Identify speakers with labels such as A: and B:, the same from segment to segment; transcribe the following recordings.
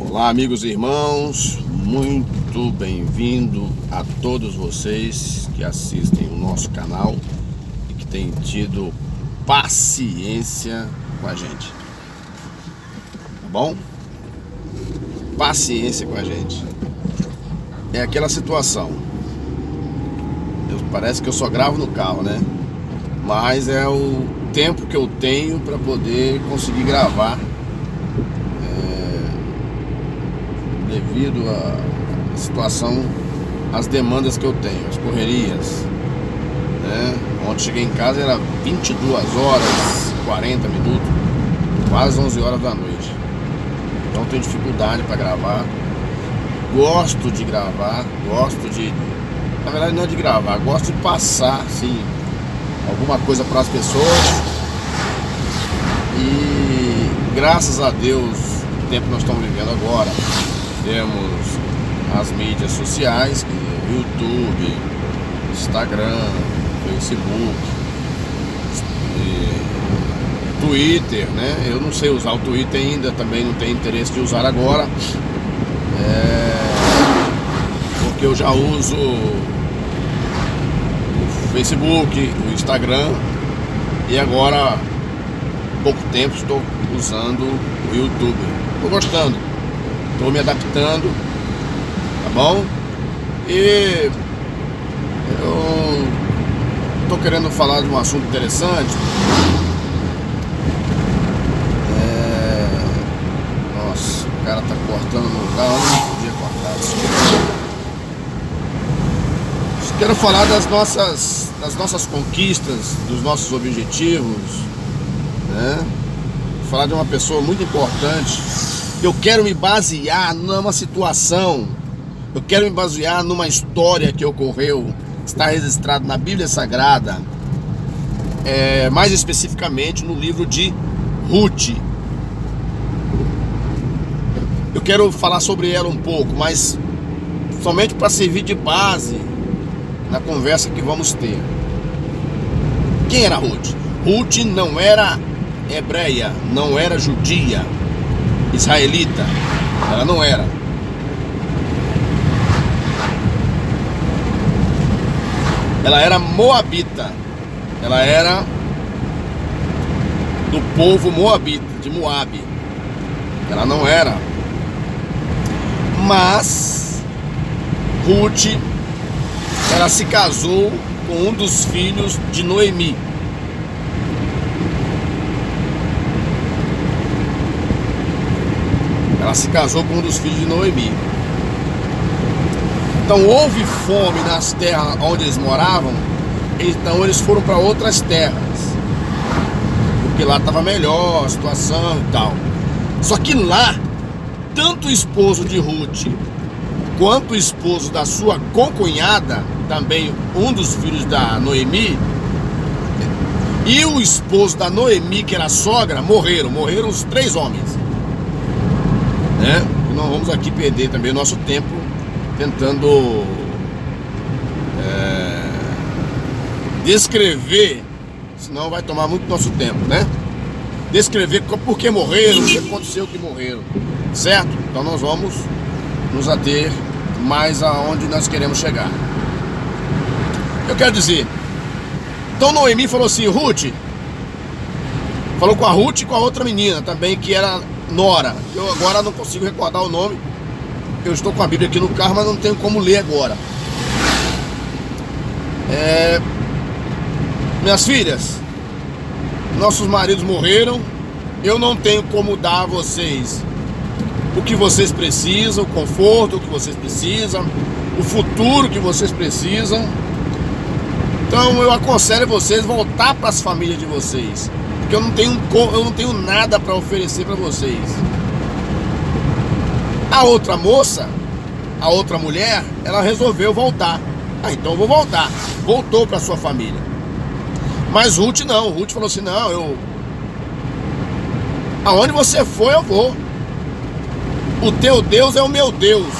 A: Olá, amigos e irmãos, muito bem-vindo a todos vocês que assistem o nosso canal e que têm tido paciência com a gente, tá bom? Paciência com a gente. É aquela situação, parece que eu só gravo no carro, né? Mas é o tempo que eu tenho para poder conseguir gravar, devido à situação, às demandas que eu tenho, as correrias, né? Ontem cheguei em casa, era 22 horas, 40 minutos, quase 11 horas da noite. Então tenho dificuldade para gravar. Gosto de gravar, na verdade não é de gravar, gosto de passar, assim, alguma coisa para as pessoas. E graças a Deus, o tempo que nós estamos vivendo agora, temos as mídias sociais, YouTube, Instagram, Facebook, Twitter, né? Eu não sei usar o Twitter ainda, também não tenho interesse de usar agora, porque eu já uso o Facebook, o Instagram, e agora, há pouco tempo, estou usando o YouTube. Estou gostando, estou me adaptando, tá bom? E eu estou querendo falar de um assunto interessante. Nossa, o cara tá cortando no lugar onde não podia cortar. Quero falar das nossas conquistas, dos nossos objetivos, né? Falar de uma pessoa muito importante. Eu quero me basear numa situação, eu quero me basear numa história que ocorreu, está registrado na Bíblia Sagrada, mais especificamente no livro de Ruth. Eu quero falar sobre ela um pouco, mas somente para servir de base na conversa que vamos ter. Quem era Ruth? Ruth não era hebreia, não era judia, israelita, ela não era. Ela era moabita, ela era do povo moabita, de Moabe. Ela não era. Mas Ruth, ela se casou com um dos filhos de Noemi. Ela se casou com um dos filhos de Noemi. Então houve fome nas terras onde eles moravam. Então eles foram para outras terras, porque lá estava melhor a situação e tal. Só que lá, tanto o esposo de Ruth quanto o esposo da sua concunhada, também um dos filhos da Noemi, e o esposo da Noemi, que era a sogra, morreram os 3 homens, né? E não vamos aqui perder também o nosso tempo tentando descrever, senão vai tomar muito nosso tempo, né? Descrever por que morreram, o que aconteceu que morreram, certo? Então nós vamos nos ater mais aonde nós queremos chegar. Eu quero dizer, então Noemi falou assim, Ruth, falou com a Ruth e com a outra menina também, que era nora. Eu agora não consigo recordar o nome, eu estou com a Bíblia aqui no carro, mas não tenho como ler agora. Minhas filhas, nossos maridos morreram, eu não tenho como dar a vocês o que vocês precisam, o conforto que vocês precisam, o futuro que vocês precisam. Então eu aconselho vocês voltar para as famílias de vocês, porque eu não tenho nada para oferecer para vocês. A outra moça, a outra mulher, ela resolveu voltar. Então eu vou voltar. Voltou para sua família. Mas Ruth não. Ruth falou assim, não, aonde você for eu vou. O teu Deus é o meu Deus.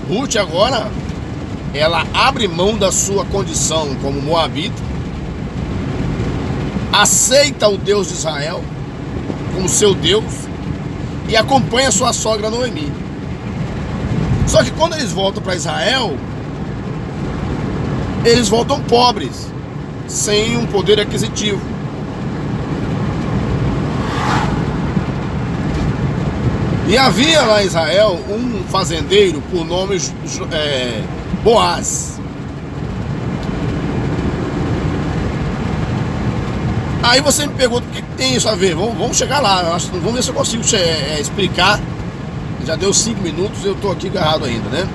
A: Ruth agora, ela abre mão da sua condição como moabita, aceita o Deus de Israel como seu Deus e acompanha sua sogra Noemi. Só que quando eles voltam para Israel, eles voltam pobres, sem um poder aquisitivo. E havia lá em Israel um fazendeiro por nome Boaz. Aí você me pergunta o que tem isso a ver. Vamos chegar lá, vamos ver se eu consigo explicar. Já deu 5 minutos e eu estou aqui agarrado ainda, né?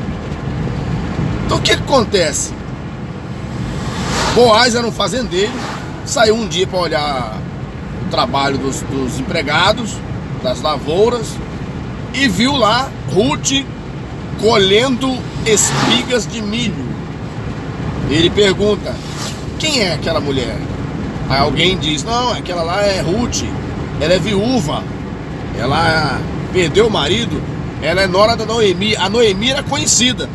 A: Então o que acontece? Boaz era um fazendeiro, saiu um dia para olhar o trabalho dos empregados, das lavouras, e viu lá Ruth colhendo espigas de milho. Ele pergunta: quem é aquela mulher? Aí alguém diz: não, aquela lá é Ruth, ela é viúva, ela perdeu o marido, ela é nora da Noemi. A Noemi era conhecida.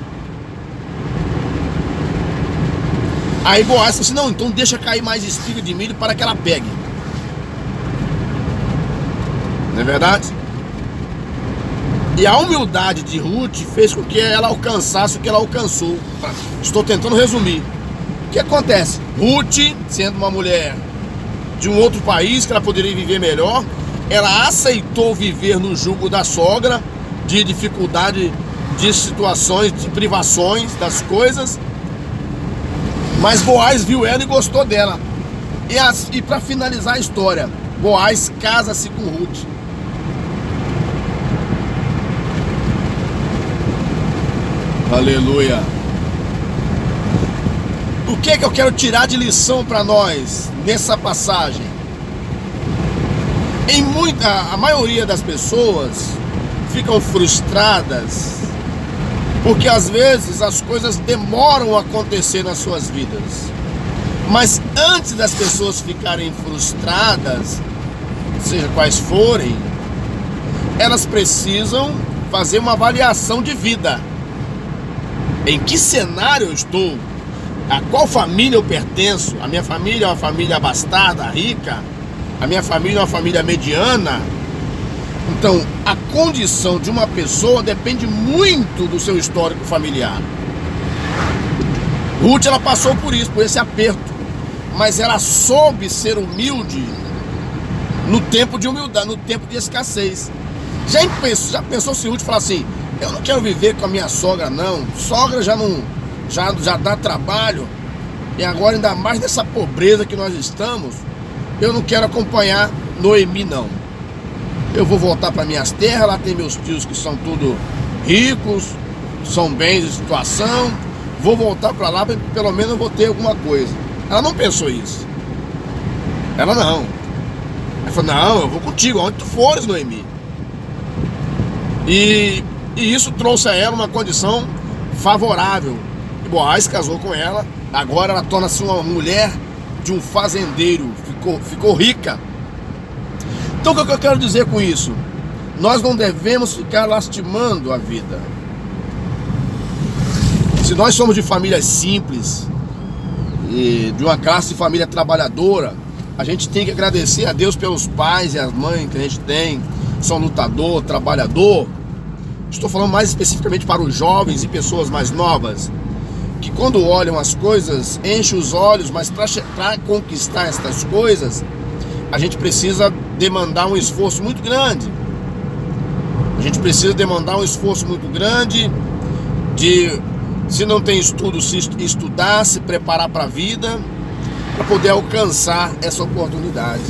A: Aí Boaz falou assim: não, então deixa cair mais espiga de milho para que ela pegue. Não é verdade? E a humildade de Ruth fez com que ela alcançasse o que ela alcançou. Estou tentando resumir. O que acontece? Ruth, sendo uma mulher de um outro país que ela poderia viver melhor, ela aceitou viver no jugo da sogra, de dificuldade, de situações, de privações das coisas. Mas Boaz viu ela e gostou dela. E para finalizar a história, Boaz casa-se com Ruth. Aleluia. O que é que eu quero tirar de lição para nós nessa passagem? A maioria das pessoas ficam frustradas porque às vezes as coisas demoram a acontecer nas suas vidas. Mas antes das pessoas ficarem frustradas, seja quais forem, elas precisam fazer uma avaliação de vida. Em que cenário eu estou? A qual família eu pertenço? A minha família é uma família abastada, rica? A minha família é uma família mediana? Então, a condição de uma pessoa depende muito do seu histórico familiar. Ruth, ela passou por isso, por esse aperto, mas ela soube ser humilde no tempo de humildade, no tempo de escassez. Já pensou se Ruth falar assim: eu não quero viver com a minha sogra, não. Sogra já dá trabalho. E agora, ainda mais nessa pobreza que nós estamos, eu não quero acompanhar Noemi, não. Eu vou voltar para minhas terras. Lá tem meus tios que são tudo ricos, são bens de situação. Vou voltar para lá, pelo menos eu vou ter alguma coisa. Ela não pensou isso. Ela não. Ela falou: não, eu vou contigo, aonde tu fores, Noemi. E isso trouxe a ela uma condição favorável. E Boaz casou com ela. Agora ela torna-se uma mulher de um fazendeiro. Ficou rica. Então o que eu quero dizer com isso? Nós não devemos ficar lastimando a vida. Se nós somos de famílias simples, e de uma classe de família trabalhadora, a gente tem que agradecer a Deus pelos pais e as mães que a gente tem. São lutador, trabalhador. Estou falando mais especificamente para os jovens e pessoas mais novas, que quando olham as coisas, enchem os olhos, mas para conquistar estas coisas, a gente precisa demandar um esforço muito grande. A gente precisa demandar um esforço muito grande de, se não tem estudo, se estudar, se preparar para a vida, para poder alcançar essa oportunidade.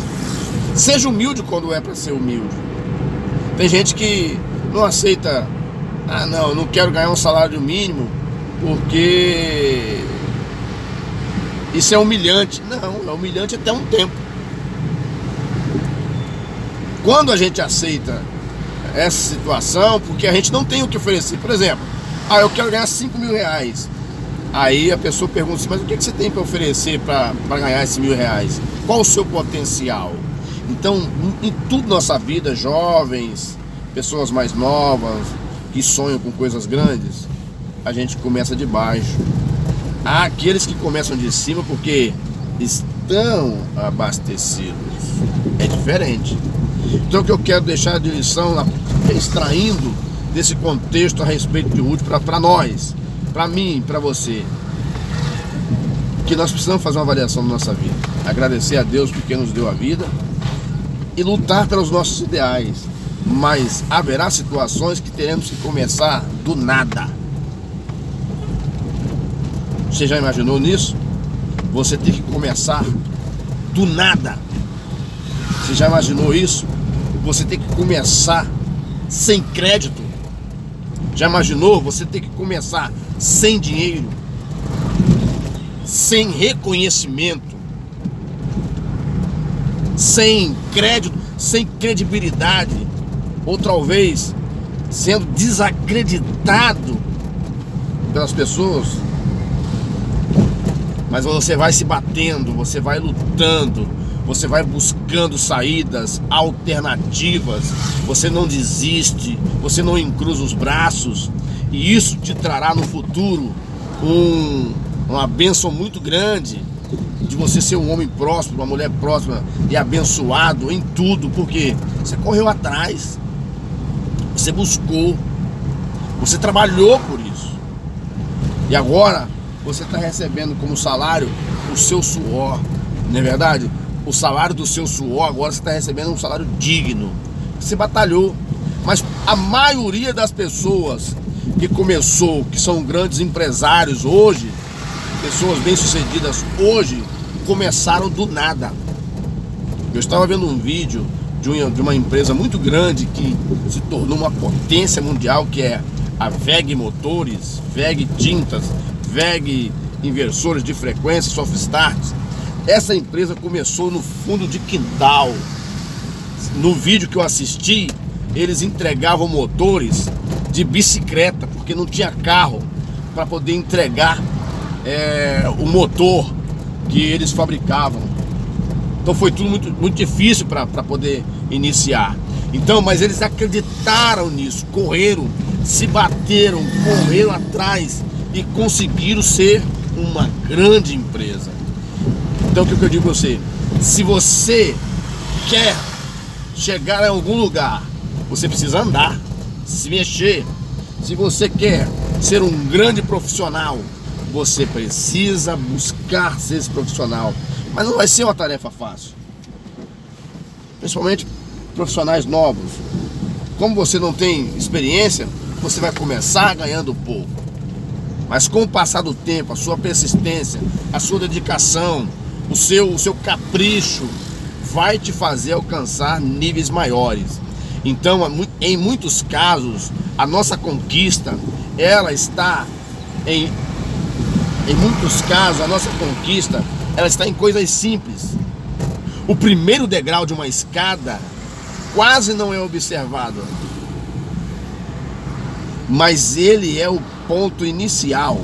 A: Seja humilde quando é para ser humilde. Tem gente que não aceita: ah, não, eu não quero ganhar um salário mínimo porque isso é humilhante. Não, é humilhante até um tempo. Quando a gente aceita essa situação, porque a gente não tem o que oferecer. Por exemplo, eu quero ganhar 5 mil reais. Aí a pessoa pergunta assim: mas o que você tem para oferecer para ganhar esses 1.000 reais? Qual o seu potencial? Então, em tudo na nossa vida, jovens, pessoas mais novas, que sonham com coisas grandes, a gente começa de baixo. Há aqueles que começam de cima porque estão abastecidos. É diferente. Então o que eu quero deixar de lição, extraindo desse contexto a respeito de Ruth para nós, para mim, para você. Que nós precisamos fazer uma avaliação da nossa vida, agradecer a Deus porque nos deu a vida e lutar pelos nossos ideais. Mas haverá situações que teremos que começar do nada. Você já imaginou nisso? Você tem que começar do nada. Você já imaginou isso? Você tem que começar sem crédito. Já imaginou? Você tem que começar sem dinheiro, sem reconhecimento, sem crédito, sem credibilidade, ou talvez sendo desacreditado pelas pessoas. Mas você vai se batendo, você vai lutando, você vai buscando saídas alternativas, você não desiste, você não encruza os braços, e isso te trará no futuro uma bênção muito grande de você ser um homem próspero, uma mulher próspera e abençoado em tudo, porque você correu atrás, você buscou, você trabalhou por isso, e agora você está recebendo como salário o seu suor, não é verdade? O salário do seu suor, agora você está recebendo um salário digno. Você batalhou. Mas a maioria das pessoas que começou, que são grandes empresários hoje, pessoas bem-sucedidas hoje, começaram do nada. Eu estava vendo um vídeo de uma empresa muito grande que se tornou uma potência mundial, que é a WEG Motores, WEG Tintas, WEG Inversores de Frequência, Softstart. Essa empresa começou no fundo de quintal. No vídeo que eu assisti, eles entregavam motores de bicicleta, porque não tinha carro para poder entregar o motor que eles fabricavam. Então foi tudo muito difícil para poder iniciar. Então, mas eles acreditaram nisso, correram, se bateram, correram atrás e conseguiram ser uma grande empresa. Então o que eu digo para você? Se você quer chegar a algum lugar, você precisa andar, se mexer. Se você quer ser um grande profissional, você precisa buscar ser esse profissional. Mas não vai ser uma tarefa fácil, principalmente profissionais novos. Como você não tem experiência, você vai começar ganhando pouco, mas com o passar do tempo, a sua persistência, a sua dedicação, o seu capricho vai te fazer alcançar níveis maiores. Então, em muitos casos, a nossa conquista, ela está em muitos casos, a nossa conquista, ela está em coisas simples. O primeiro degrau de uma escada quase não é observado, mas ele é o ponto inicial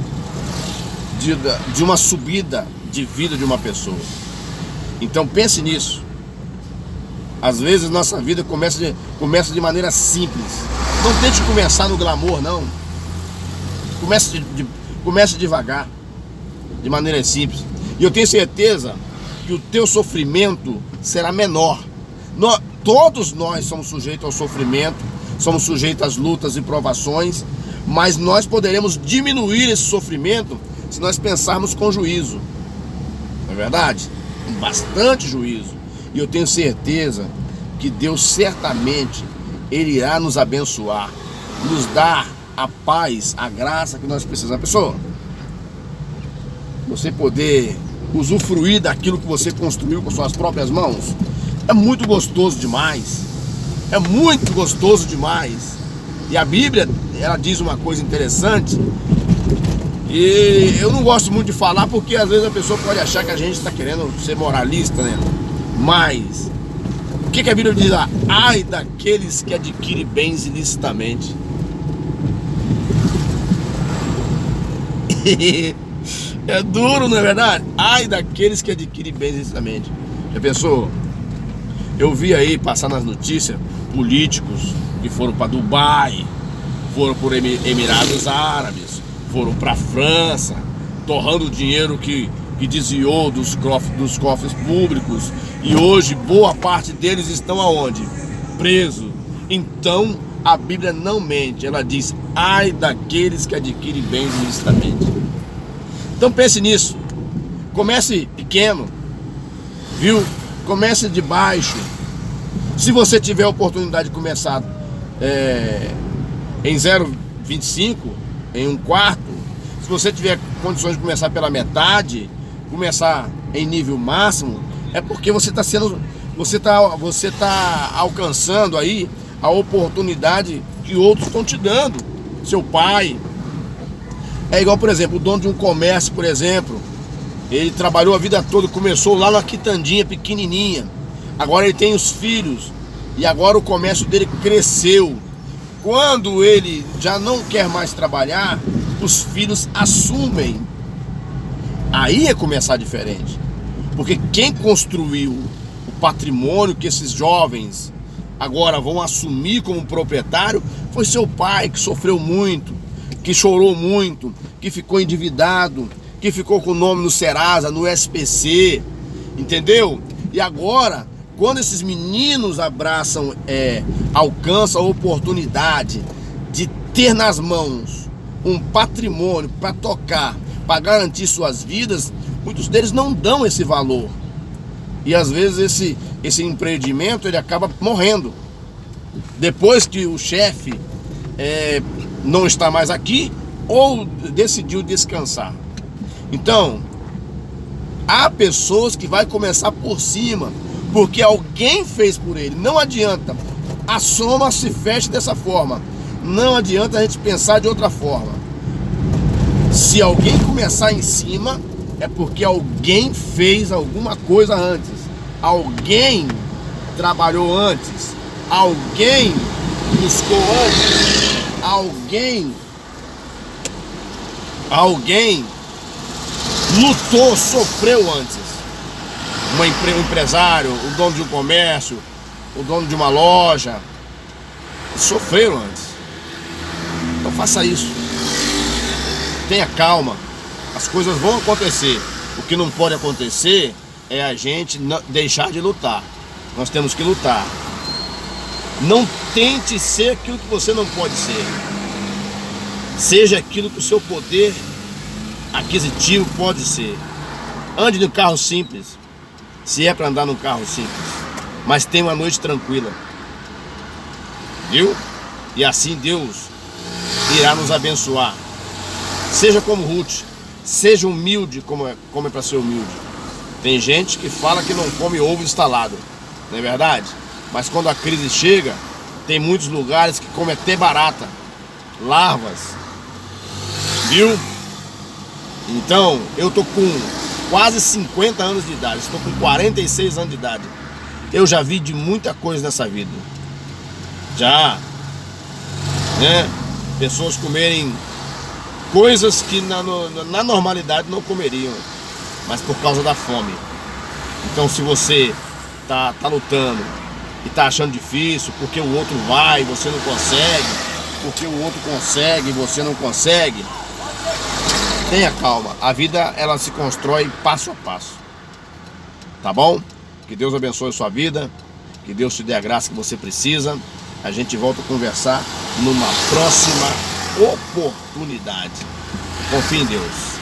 A: de uma subida de vida de uma pessoa. Então pense nisso. Às vezes nossa vida começa de maneira simples. Não tente começar no glamour, não. Comece devagar, de maneira simples. E eu tenho certeza que o teu sofrimento será menor. Todos nós somos sujeitos ao sofrimento, somos sujeitos às lutas e provações, mas nós poderemos diminuir esse sofrimento se nós pensarmos com juízo. Não é verdade? Com bastante juízo. E eu tenho certeza que Deus certamente Ele irá nos abençoar, nos dar a paz, a graça que nós precisamos. Pessoal, você poder usufruir daquilo que você construiu com suas próprias mãos é muito gostoso demais. É muito gostoso demais. E a Bíblia, ela diz uma coisa interessante, e eu não gosto muito de falar porque às vezes a pessoa pode achar que a gente está querendo ser moralista, né? Mas o que a Bíblia diz lá? Ai daqueles que adquirem bens ilicitamente. É duro, não é verdade? Ai daqueles que adquirem bens ilicitamente. Já pensou? Eu vi aí passar nas notícias políticos que foram para Dubai, foram por Emirados Árabes, foram para França, torrando o dinheiro que desviou dos cofres públicos, e hoje boa parte deles estão aonde? Presos. Então a Bíblia não mente. Ela diz: ai daqueles que adquirem bens ilicitamente. Então pense nisso. Comece pequeno, viu? Comece de baixo. Se você tiver a oportunidade de começar em 0,25, em 1/4, se você tiver condições de começar pela metade, começar em nível máximo, é porque você está alcançando aí a oportunidade que outros estão te dando. Seu pai é igual, por exemplo, o dono de um comércio, por exemplo. Ele trabalhou a vida toda, começou lá na quitandinha pequenininha. Agora ele tem os filhos e agora o comércio dele cresceu. Quando ele já não quer mais trabalhar, os filhos assumem. Aí é começar diferente. Porque quem construiu o patrimônio que esses jovens agora vão assumir como proprietário foi seu pai, que sofreu muito, que chorou muito, que ficou endividado, que ficou com o nome no Serasa, no SPC, entendeu? E agora, quando esses meninos alcançam a oportunidade de ter nas mãos um patrimônio para tocar, para garantir suas vidas, muitos deles não dão esse valor. E às vezes esse empreendimento ele acaba morrendo. Depois que o chefe não está mais aqui ou decidiu descansar. Então, há pessoas que vai começar por cima, porque alguém fez por ele. Não adianta. A soma se fecha dessa forma. Não adianta a gente pensar de outra forma. Se alguém começar em cima, é porque alguém fez alguma coisa antes. Alguém trabalhou antes. Alguém buscou antes. Alguém lutou, sofreu antes. Um empresário, o dono de um comércio, o dono de uma loja, sofreram antes. Então faça isso. Tenha calma. As coisas vão acontecer. O que não pode acontecer é a gente deixar de lutar. Nós temos que lutar. Não tente ser aquilo que você não pode ser. Seja aquilo que o seu poder aquisitivo pode ser. Ande no carro simples, se é para andar num carro simples, mas tenha uma noite tranquila, viu? E assim Deus irá nos abençoar. Seja como Ruth, seja humilde como é para ser humilde. Tem gente que fala que não come ovo instalado, não é verdade? Mas quando a crise chega, tem muitos lugares que comem até barata, larvas, viu? Então, eu tô com quase 50 anos de idade, estou com 46 anos de idade. Eu já vi de muita coisa nessa vida. Já, né? Pessoas comerem coisas que na normalidade não comeriam, mas por causa da fome. Então, se você tá lutando e tá achando difícil, porque o outro vai e você não consegue, porque o outro consegue e você não consegue, tenha calma. A vida, ela se constrói passo a passo. Tá bom? Que Deus abençoe a sua vida. Que Deus te dê a graça que você precisa. A gente volta a conversar numa próxima oportunidade. Confie em Deus.